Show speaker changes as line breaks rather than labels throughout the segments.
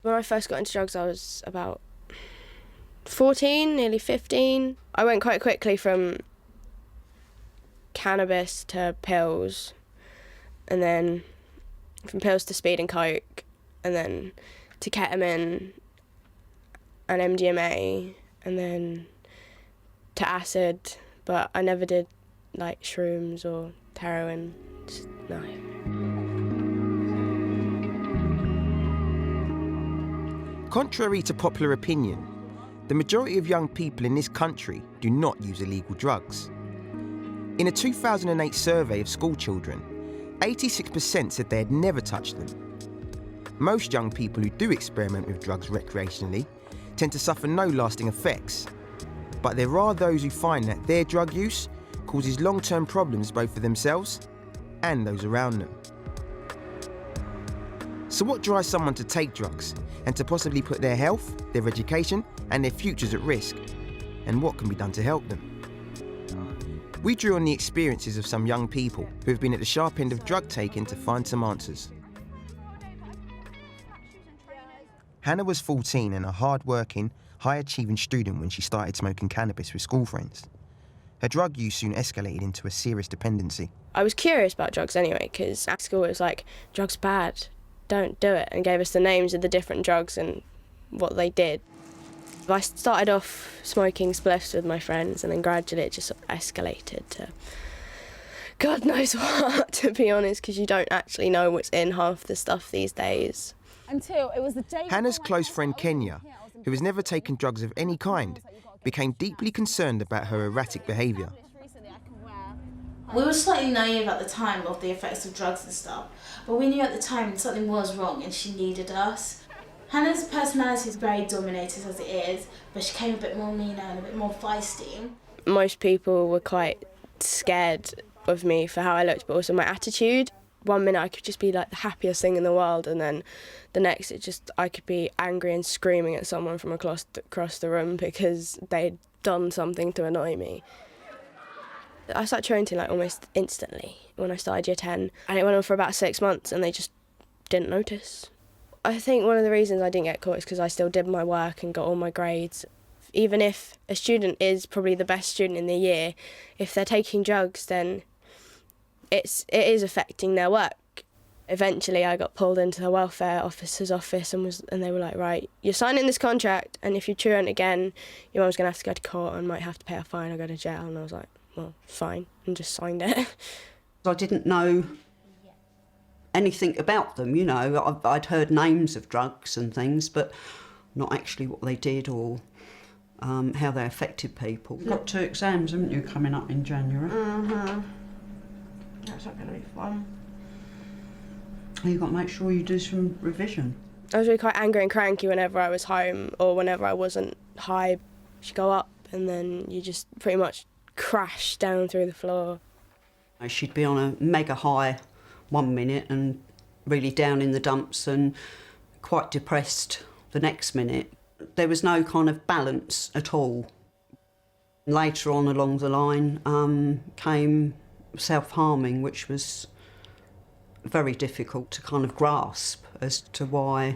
When I first got into drugs, I was about 14, nearly 15. I went quite quickly from cannabis to pills, and then from pills to speed and coke, and then to ketamine and MDMA, and then to acid, but I never did like shrooms or heroin. Just, no.
Contrary to popular opinion, the majority of young people in this country do not use illegal drugs. In a 2008 survey of school children, 86% said they had never touched them. Most young people who do experiment with drugs recreationally tend to suffer no lasting effects. But there are those who find that their drug use causes long-term problems both for themselves and those around them. So what drives someone to take drugs and to possibly put their health, their education and their futures at risk? And what can be done to help them? We drew on the experiences of some young people who have been at the sharp end of drug taking to find some answers. Hannah was 14 and a hard-working, high-achieving student when she started smoking cannabis with school friends. Her drug use soon escalated into a serious dependency.
I was curious about drugs anyway, because at school it was like, drugs bad, don't do it, and gave us the names of the different drugs and what they did. I started off smoking spliffs with my friends, and then gradually it just sort of escalated to God knows what, to be honest, because you don't actually know what's in half the stuff these days.
Until it was the day
Hannah's close friend Kenya, who has never taken drugs of any kind, became deeply concerned about her erratic behaviour.
We were slightly naive at the time of the effects of drugs and stuff, but we knew at the time something was wrong and she needed us. Hannah's personality is very dominated as it is, but she became a bit more meaner and a bit more feisty.
Most people were quite scared of me for how I looked, but also my attitude. One minute I could just be like the happiest thing in the world, and then the next I could be angry and screaming at someone from across the room because they'd done something to annoy me. I started parenting like almost instantly when I started year 10, and it went on for about 6 months and they just didn't notice. I think one of the reasons I didn't get caught is because I still did my work and got all my grades. Even if a student is probably the best student in the year, if they're taking drugs, then it is affecting their work. Eventually I got pulled into the welfare officer's office and they were like, right, you're signing this contract, and if you truant again, your mum's going to have to go to court and might have to pay a fine or go to jail. And I was like, well, fine, and just signed it.
I didn't know anything about them, you know. I'd heard names of drugs and things, but not actually what they did or how they affected people.
You've got 2 exams, haven't you, coming up in January?
Mm-hmm. That's not going to be fun.
You've got to make sure you do some revision.
I was really quite angry and cranky whenever I was home or whenever I wasn't high. She'd go up and then you just pretty much crash down through the floor.
She'd be on a mega high 1 minute and really down in the dumps and quite depressed the next minute. There was no kind of balance at all. Later on along the line came self-harming, which was very difficult to kind of grasp as to why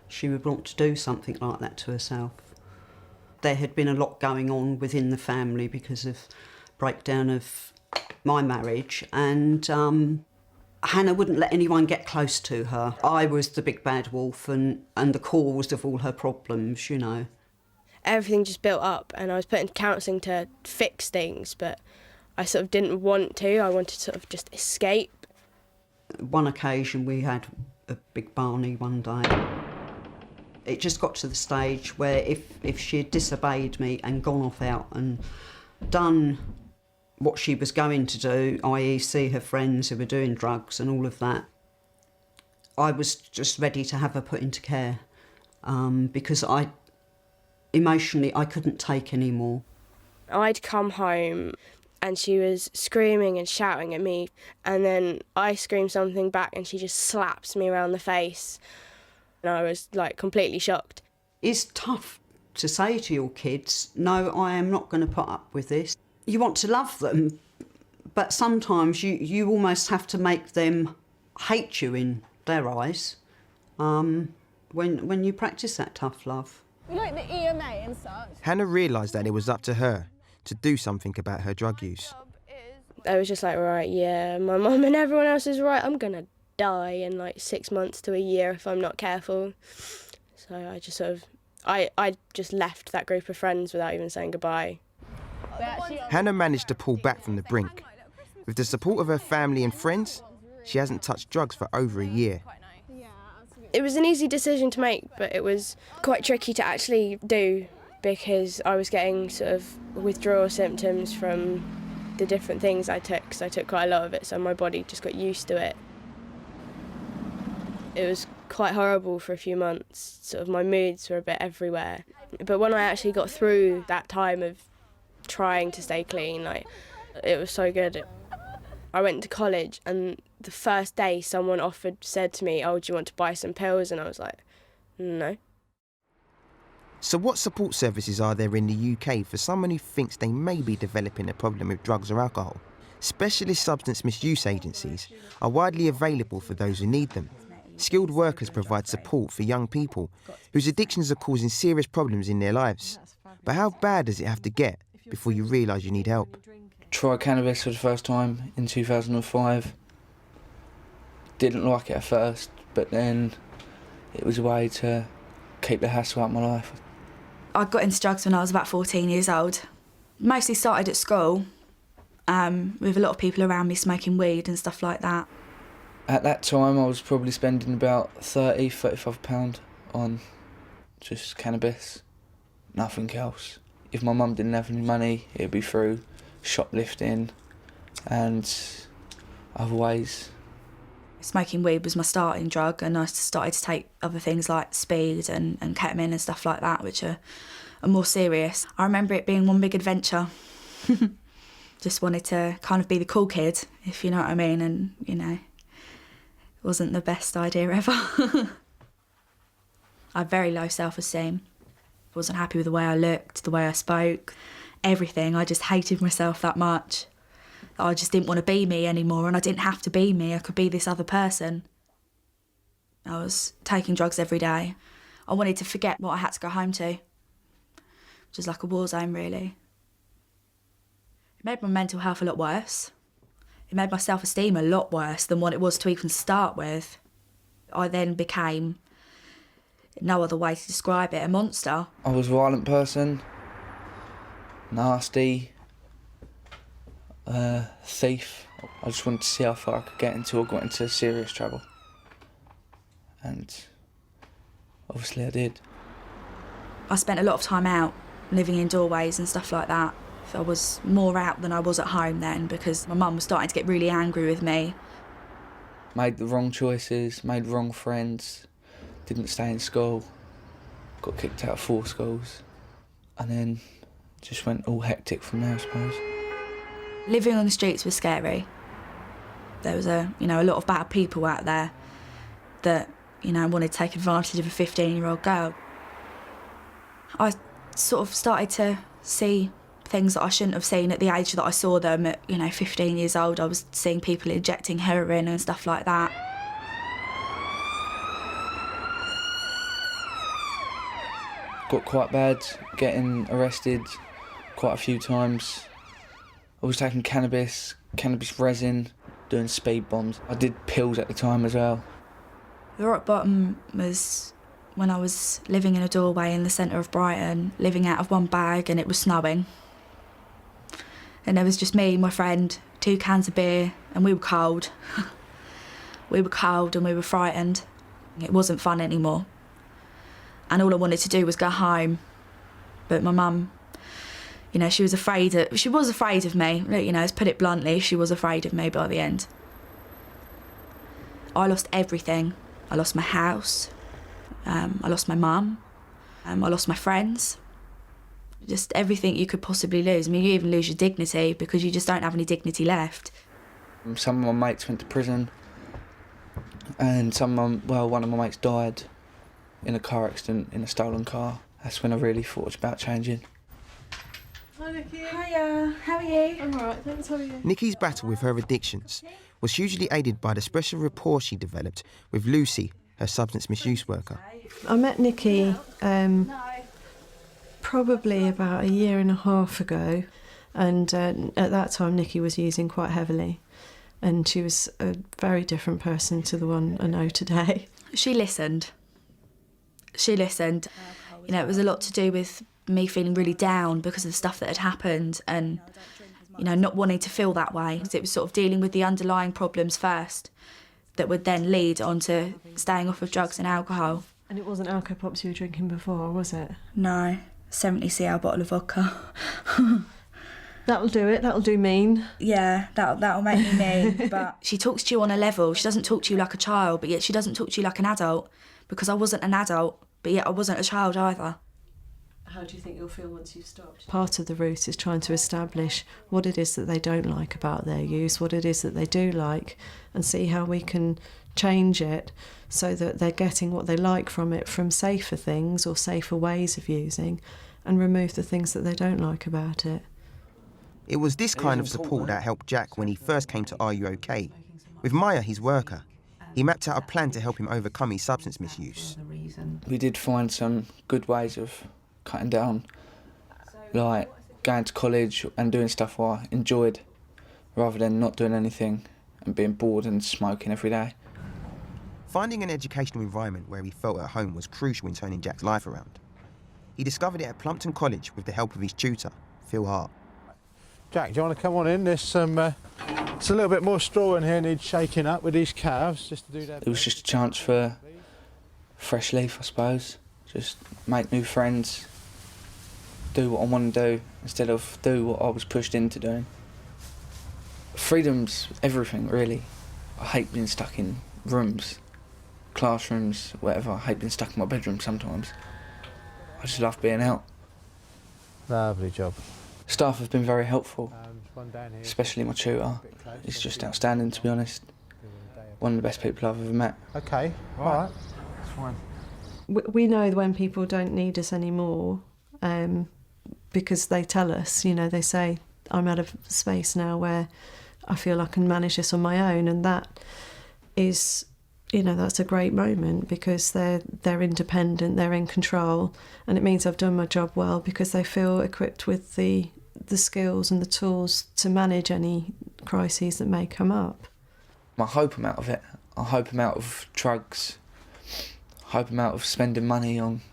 she would want to do something like that to herself. There had been a lot going on within the family because of breakdown of my marriage, and Hannah wouldn't let anyone get close to her. I was the big bad wolf and the cause of all her problems, you know.
Everything just built up, and I was put into counselling to fix things, but I sort of didn't want to. I wanted to sort of just escape.
One occasion we had a big Barney one day. It just got to the stage where if she had disobeyed me and gone off out and done what she was going to do, i.e. see her friends who were doing drugs and all of that, I was just ready to have her put into care because emotionally I couldn't take any more.
I'd come home and she was screaming and shouting at me, and then I screamed something back and she just slaps me around the face, and I was like completely shocked.
It's tough to say to your kids, no, I am not going to put up with this. You want to love them, but sometimes you almost have to make them hate you in their eyes. when you practice that tough love.
We like the EMA and such.
Hannah realised that it was up to her to do something about her drug use.
I was just like, right, yeah, my mum and everyone else is right. I'm going to die in like 6 months to a year if I'm not careful. So I just sort of, I just left that group of friends without even saying goodbye.
Hannah managed to pull back from the brink. With the support of her family and friends, she hasn't touched drugs for over a year.
It was an easy decision to make, but it was quite tricky to actually do because I was getting sort of withdrawal symptoms from the different things I took, because I took quite a lot of it, so my body just got used to it. It was quite horrible for a few months, sort of my moods were a bit everywhere. But when I actually got through that time of trying to stay clean, like, it was so good. I went to college and the first day someone said to me, oh, do you want to buy some pills? And I was like, no.
So what support services are there in the UK for someone who thinks they may be developing a problem with drugs or alcohol? Specialist substance misuse agencies are widely available for those who need them. Skilled workers provide support for young people whose addictions are causing serious problems in their lives. But how bad does it have to get before you realise you need help?
Tried cannabis for the first time in 2005. Didn't like it at first, but then it was a way to keep the hassle out of my life.
I got into drugs when I was about 14 years old. Mostly started at school, with a lot of people around me smoking weed and stuff like that.
At that time I was probably spending about £35 on just cannabis, nothing else. If my mum didn't have any money, it'd be through shoplifting and other ways.
Smoking weed was my starting drug, and I started to take other things like speed and ketamine and stuff like that, which are more serious. I remember it being one big adventure. Just wanted to kind of be the cool kid, if you know what I mean, and, you know, it wasn't the best idea ever. I had very low self-esteem. Wasn't happy with the way I looked, the way I spoke, everything. I just hated myself that much. I just didn't want to be me anymore, and I didn't have to be me. I could be this other person. I was taking drugs every day. I wanted to forget what I had to go home to, which is like a war zone, really. It made my mental health a lot worse. It made my self-esteem a lot worse than what it was to even start with. I then became, no other way to describe it, a monster.
I was a violent person, nasty, thief. I just wanted to see how far I could get until I got into serious trouble. And obviously I did.
I spent a lot of time out, living in doorways and stuff like that. I was more out than I was at home then, because my mum was starting to get really angry with me.
Made the wrong choices, made wrong friends, didn't stay in school, got kicked out of 4 schools, and then just went all hectic from there, I suppose.
Living on the streets was scary. There was a lot of bad people out there that, wanted to take advantage of a 15-year-old girl. I sort of started to see things that I shouldn't have seen at the age that I saw them at, 15 years old. I was seeing people injecting heroin and stuff like that.
Got quite bad, getting arrested quite a few times. I was taking cannabis resin, doing speed bombs. I did pills at the time as well.
The rock bottom was when I was living in a doorway in the centre of Brighton, living out of one bag, and it was snowing. And there was just me, my friend, 2 cans of beer, and we were cold. We were cold and we were frightened. It wasn't fun anymore. And all I wanted to do was go home. But my mum, she was afraid of me. Let's put it bluntly, she was afraid of me by the end. I lost everything. I lost my house. I lost my mum. I lost my friends. Just everything you could possibly lose. I mean, you even lose your dignity because you just don't have any dignity left.
Some of my mates went to prison, and one of my mates died in a car accident in a stolen car. That's when I really thought about changing.
Hi, Nikki.
Hiya, how are you?
I'm alright, thanks, how are you?
Nikki's battle with her addictions was hugely aided by the special rapport she developed with Lucy, her substance misuse worker.
I met Nikki probably about a year and a half ago, and at that time Nikki was using quite heavily, and she was a very different person to the one I know today.
She listened. You know, it was a lot to do with me feeling really down because of the stuff that had happened and, you know, not wanting to feel that way. It was sort of dealing with the underlying problems first that would then lead on to staying off of drugs and alcohol.
And it wasn't Alco Pops you were drinking before, was it?
No, 70cl bottle of vodka.
That'll do it, that'll do mean.
Yeah, that'll make me mean. But she talks to you on a level. She doesn't talk to you like a child, but yet she doesn't talk to you like an adult, because I wasn't an adult, but yet I wasn't a child either.
How do you think you'll feel once you've stopped? Part of the route is trying to establish what it is that they don't like about their use, what it is that they do like, and see how we can change it so that they're getting what they like from it, from safer things or safer ways of using, and remove the things that they don't like about it.
It was this kind of support that helped Jack when he first came to Are You OK? With Maya, his worker, he mapped out a plan to help him overcome his substance misuse.
We did find some good ways of cutting down, like going to college and doing stuff I enjoyed, rather than not doing anything and being bored and smoking every day.
Finding an educational environment where he felt at home was crucial in turning Jack's life around. He discovered it at Plumpton College with the help of his tutor, Phil Hart.
Jack, do you want to come on in? There's some, it's a little bit more straw in here needs shaking up with these calves, just to do that.
It was just a chance for fresh leaf, I suppose. Just make new friends, do what I want to do instead of do what I was pushed into doing. Freedom's everything, really. I hate being stuck in rooms, classrooms, whatever. I hate being stuck in my bedroom sometimes. I just love being out.
Lovely job.
Staff have been very helpful, especially my tutor. He's just outstanding, to be honest. One of the best people I've ever met.
Okay, all right. That's fine.
We know when people don't need us anymore, because they tell us, you know, they say, I'm out of space now where I feel I can manage this on my own, and that is, you know, that's a great moment because they're independent, they're in control, and it means I've done my job well because they feel equipped with the skills and the tools to manage any crises that may come up.
I hope I'm out of it. I hope I'm out of drugs. I hope I'm out of spending money on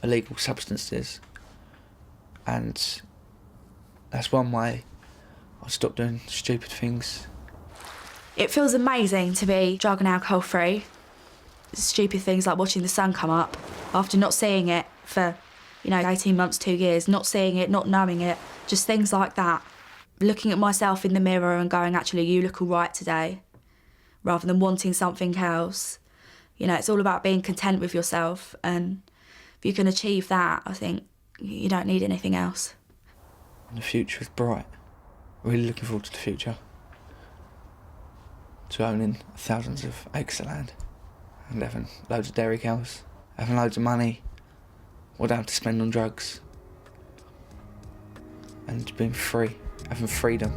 illegal substances. And that's one way I'll stop doing stupid things.
It feels amazing to be drug and alcohol free. Stupid things like watching the sun come up after not seeing it for, 18 months, 2 years, not seeing it, not knowing it, just things like that. Looking at myself in the mirror and going, actually, you look all right today, rather than wanting something else. It's all about being content with yourself, and if you can achieve that, I think you don't need anything else.
The future is bright. Really looking forward to the future. To owning thousands of acres of land and having loads of dairy cows, having loads of money, what I have to spend on drugs, and being free, having freedom.